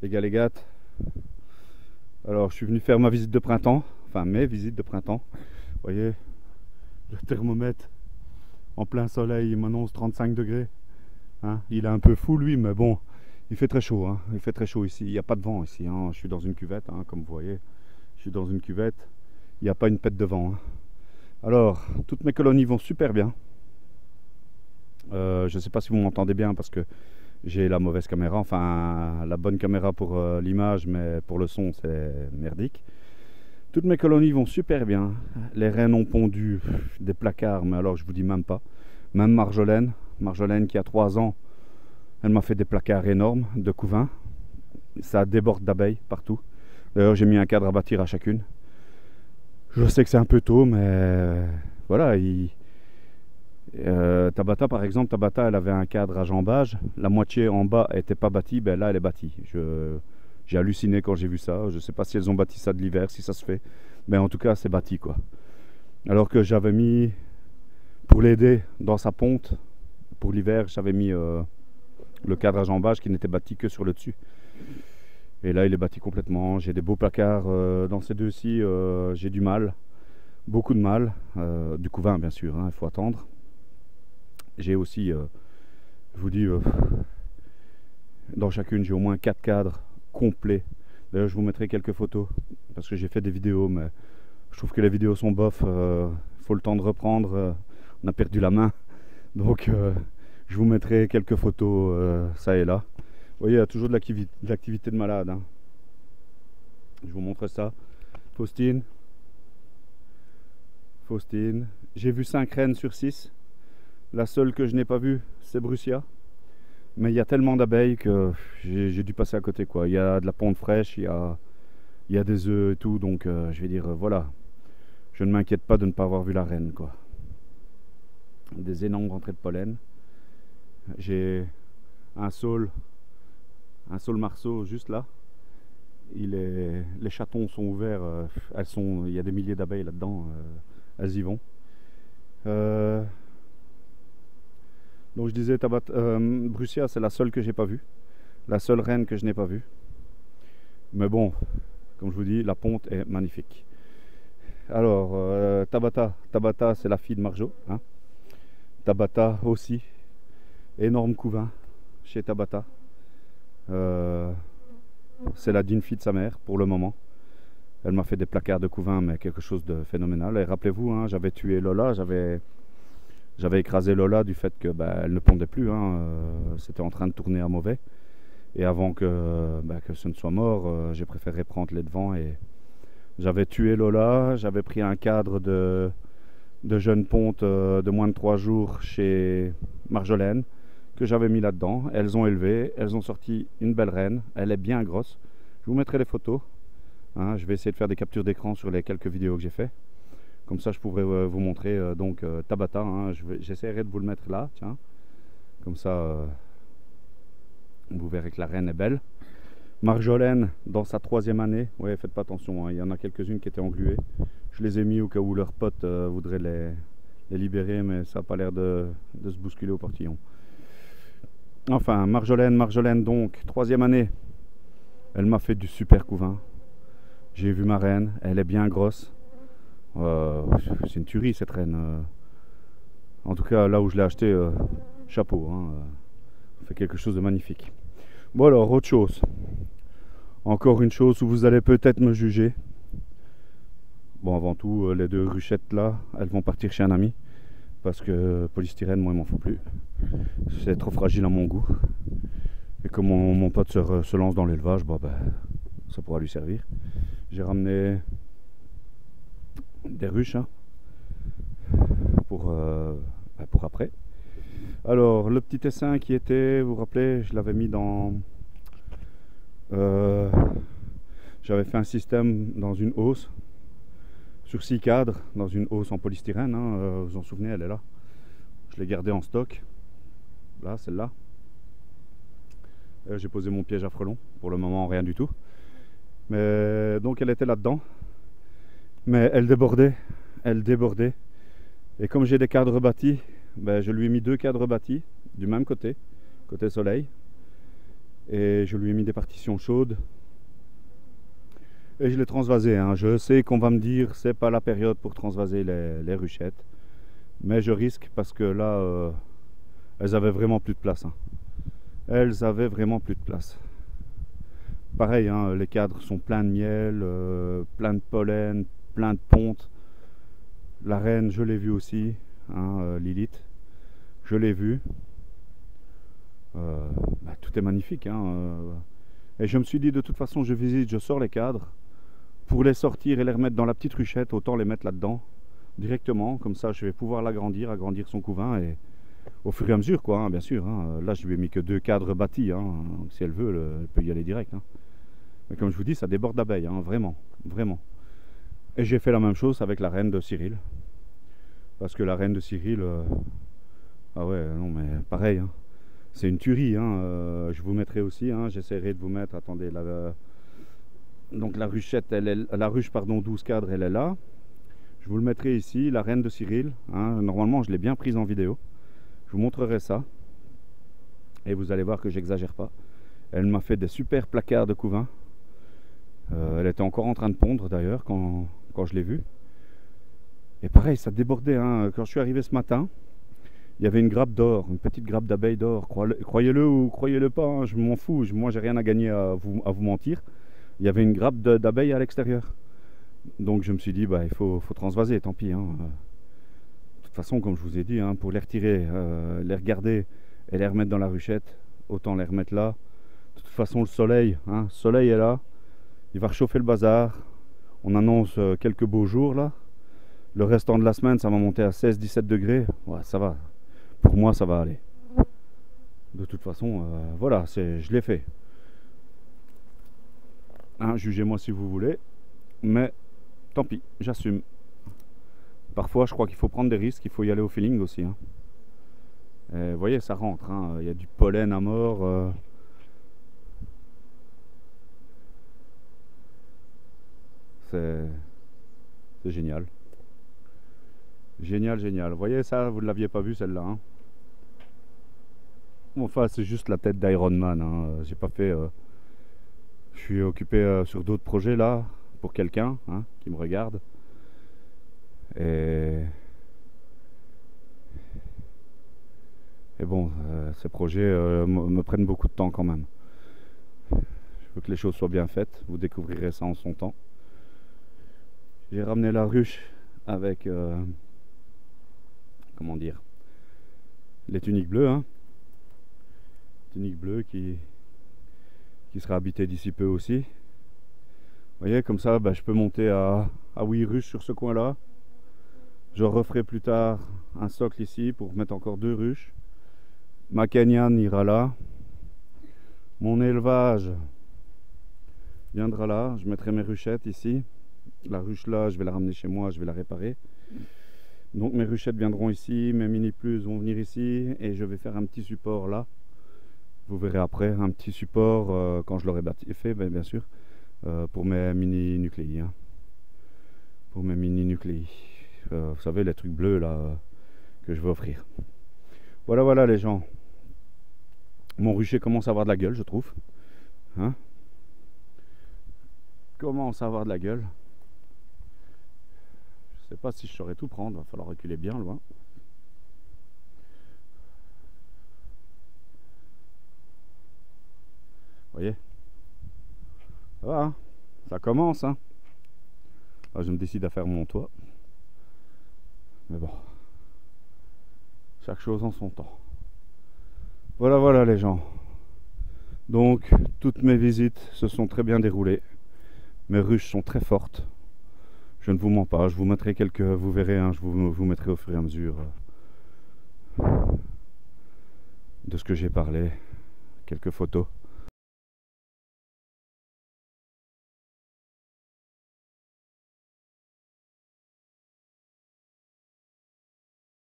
les galégates. Alors je suis venu faire ma visite de printemps, enfin mes visites de printemps. Vous voyez, le thermomètre en plein soleil il m'annonce 35 degrés. Hein, il est un peu fou lui, mais bon, il fait très chaud. Hein, il fait très chaud ici, il n'y a pas de vent ici. Hein, je suis dans une cuvette, hein, comme vous voyez. Je suis dans une cuvette, il n'y a pas une pète de vent. Hein. Alors, toutes mes colonies vont super bien. Je ne sais pas si vous m'entendez bien parce que j'ai la mauvaise caméra, enfin la bonne caméra pour l'image, mais pour le son c'est merdique. Toutes mes colonies vont super bien. Les rennes ont pondu des placards, mais alors je vous dis même pas. Même Marjolaine qui a 3 ans, elle m'a fait des placards énormes de couvains. Ça déborde d'abeilles partout. D'ailleurs j'ai mis un cadre à bâtir à chacune. Je sais que c'est un peu tôt, mais voilà. Tabata par exemple, Tabata elle avait un cadre à jambage, la moitié en bas n'était pas bâtie, ben là elle est bâtie. J'ai halluciné quand j'ai vu ça, je sais pas si elles ont bâti ça de l'hiver, si ça se fait, mais en tout cas c'est bâti quoi. Alors que j'avais mis, pour l'aider dans sa ponte, pour l'hiver j'avais mis le cadre à jambage qui n'était bâti que sur le dessus. Et là il est bâti complètement, j'ai des beaux placards dans ces deux-ci, j'ai du mal, beaucoup de mal, du couvain bien sûr, hein, il faut attendre. J'ai aussi, je vous dis, dans chacune, j'ai au moins 4 cadres complets. D'ailleurs, je vous mettrai quelques photos parce que j'ai fait des vidéos, mais je trouve que les vidéos sont bof. Il faut le temps de reprendre. On a perdu la main. Donc, je vous mettrai quelques photos, ça et là. Vous voyez, il y a toujours de l'activité de malade. Hein. Je vous montre ça. Faustine. Faustine. J'ai vu 5 rennes sur 6. La seule que je n'ai pas vue, c'est Brussia. Mais il y a tellement d'abeilles que j'ai dû passer à côté, quoi. Il y a de la ponte fraîche, il y a des œufs et tout. Donc je vais dire, voilà. Je ne m'inquiète pas de ne pas avoir vu la reine, quoi. Des énormes rentrées de pollen. J'ai un saule marceau juste là. Les chatons sont ouverts. Il y a des milliers d'abeilles là-dedans. Elles y vont. Donc je disais, Brussia, c'est la seule que j'ai pas vue. La seule reine que je n'ai pas vue. Mais bon, comme je vous dis, la ponte est magnifique. Alors, Tabata, c'est la fille de Marjo. Hein. Tabata aussi. Énorme couvain chez Tabata. C'est la digne fille de sa mère pour le moment. Elle m'a fait des placards de couvain, mais quelque chose de phénoménal. Et rappelez-vous, hein, j'avais tué Lola, j'avais écrasé Lola du fait que elle ne pondait plus, hein, c'était en train de tourner à mauvais. Et avant que ce ne soit mort, j'ai préféré prendre les devants et j'avais tué Lola. J'avais pris un cadre de jeune ponte de moins de 3 jours chez Marjolaine que j'avais mis là-dedans. Elles ont élevé, elles ont sorti une belle reine, elle est bien grosse. Je vous mettrai les photos, hein, je vais essayer de faire des captures d'écran sur les quelques vidéos que j'ai fait. Comme ça, je pourrais vous montrer Tabata. Hein, j'essaierai de vous le mettre là, tiens. Comme ça, vous verrez que la reine est belle. Marjolaine, dans sa 3e année. Ouais, faites pas attention, hein, il y en a quelques-unes qui étaient engluées. Je les ai mis au cas où leurs potes voudraient les libérer, mais ça n'a pas l'air de se bousculer au portillon. Enfin, Marjolaine donc, 3e année. Elle m'a fait du super couvain. J'ai vu ma reine, elle est bien grosse. C'est une tuerie cette reine. En tout cas, là où je l'ai acheté, chapeau. Hein, fait quelque chose de magnifique. Bon alors, autre chose. Encore une chose où vous allez peut-être me juger. Bon, avant tout, les 2 ruchettes là, elles vont partir chez un ami. Parce que polystyrène, moi, il m'en faut plus. C'est trop fragile à mon goût. Et comme mon pote se lance dans l'élevage, ça pourra lui servir. J'ai ramené des ruches hein, pour après. Alors le petit essaim qui était, vous vous rappelez, je l'avais mis dans j'avais fait un système dans une hausse sur 6 cadres, dans une hausse en polystyrène, hein, vous en souvenez, elle est là. Je l'ai gardée en stock, là, celle-là. J'ai posé mon piège à frelons, pour le moment rien du tout. Mais donc elle était là-dedans. Mais elle débordait. Et comme j'ai des cadres bâtis, je lui ai mis 2 cadres bâtis du même côté soleil. Et je lui ai mis des partitions chaudes. Et je l'ai transvasé, hein. Je sais qu'on va me dire c'est pas la période pour transvaser les ruchettes. Mais je risque parce que là, elles avaient vraiment plus de place, hein. Elles avaient vraiment plus de place. Pareil, hein, les cadres sont pleins de miel, plein de pollen, plein de ponte. La reine, je l'ai vue aussi, hein, Lilith. Je l'ai vue. Tout est magnifique, hein. Et je me suis dit, de toute façon, je visite, je sors les cadres. Pour les sortir et les remettre dans la petite ruchette, autant les mettre là-dedans directement. Comme ça, je vais pouvoir l'agrandir, agrandir son couvain et au fur et à mesure, quoi, hein, bien sûr. Hein. Là, je lui ai mis que 2 cadres bâtis. Hein. Donc, si elle veut, elle peut y aller direct. Hein. Mais comme je vous dis, ça déborde d'abeilles, hein, vraiment, vraiment. Et j'ai fait la même chose avec la reine de Cyril. Parce que la reine de Cyril, ah ouais, non, mais pareil, hein. C'est une tuerie. Hein. Je vous mettrai aussi, hein, j'essaierai de vous mettre, attendez, donc la ruchette, la ruche, pardon, 12 cadres, elle est là. Je vous le mettrai ici, la reine de Cyril. Hein. Normalement, je l'ai bien prise en vidéo. Je vous montrerai ça. Et vous allez voir que j'exagère pas. Elle m'a fait des super placards de couvain. Elle était encore en train de pondre d'ailleurs quand je l'ai vue. Et pareil, ça débordait. Hein. Quand je suis arrivé ce matin, il y avait une grappe d'or, une petite grappe d'abeilles d'or. Croyez-le ou croyez-le pas, hein, je m'en fous. Moi, j'ai rien à gagner à vous mentir. Il y avait une grappe d'abeilles à l'extérieur. Donc je me suis dit, bah, il faut transvaser, tant pis. Hein. De toute façon, comme je vous ai dit, hein, pour les retirer, les regarder et les remettre dans la ruchette, autant les remettre là. De toute façon, le soleil est là. Il va réchauffer le bazar. On annonce quelques beaux jours là. Le restant de la semaine, ça va monter à 16-17 degrés. Ouais, ça va. Pour moi, ça va aller. De toute façon, voilà, je l'ai fait. Hein, jugez-moi si vous voulez. Mais tant pis, j'assume. Parfois, je crois qu'il faut prendre des risques. Il faut y aller au feeling aussi. Hein. Vous voyez, ça rentre. Hein. Il y a du pollen à mort. C'est génial. Génial, génial. Vous voyez ça, vous ne l'aviez pas vu celle-là. Hein. Enfin, c'est juste la tête d'Iron Man. Hein. J'ai pas fait. Je suis occupé sur d'autres projets là pour quelqu'un, hein, qui me regarde. Et bon, ces projets me prennent beaucoup de temps quand même. Je veux que les choses soient bien faites. Vous découvrirez ça en son temps. J'ai ramené la ruche avec, comment dire, les tuniques bleues, hein. Tuniques bleues qui sera habitée d'ici peu aussi. Vous voyez, comme ça, bah, je peux monter à 8 ruches sur ce coin-là. Je referai plus tard un socle ici pour mettre encore 2 ruches. Ma cagnane ira là. Mon élevage viendra là. Je mettrai mes ruchettes ici. La ruche là, je vais la ramener chez moi, je vais la réparer. Donc mes ruchettes viendront ici, mes mini plus vont venir ici et je vais faire un petit support là. Vous verrez après un petit support quand je l'aurai fait, bien sûr, pour mes mini nucléi. Hein. Pour mes mini nucléi. Vous savez, les trucs bleus là que je vais offrir. Voilà, voilà les gens. Mon rucher commence à avoir de la gueule, je trouve. Hein? Commence à avoir de la gueule. Je sais pas si je saurais tout prendre, il va falloir reculer bien loin. Vous voyez? Ça va, hein, ça commence. Hein. Là, je me décide à faire mon toit. Mais bon, chaque chose en son temps. Voilà, voilà les gens. Donc, toutes mes visites se sont très bien déroulées. Mes ruches sont très fortes. Je ne vous mens pas, je vous mettrai quelques, vous verrez, hein, je vous mettrai au fur et à mesure de ce que j'ai parlé, quelques photos.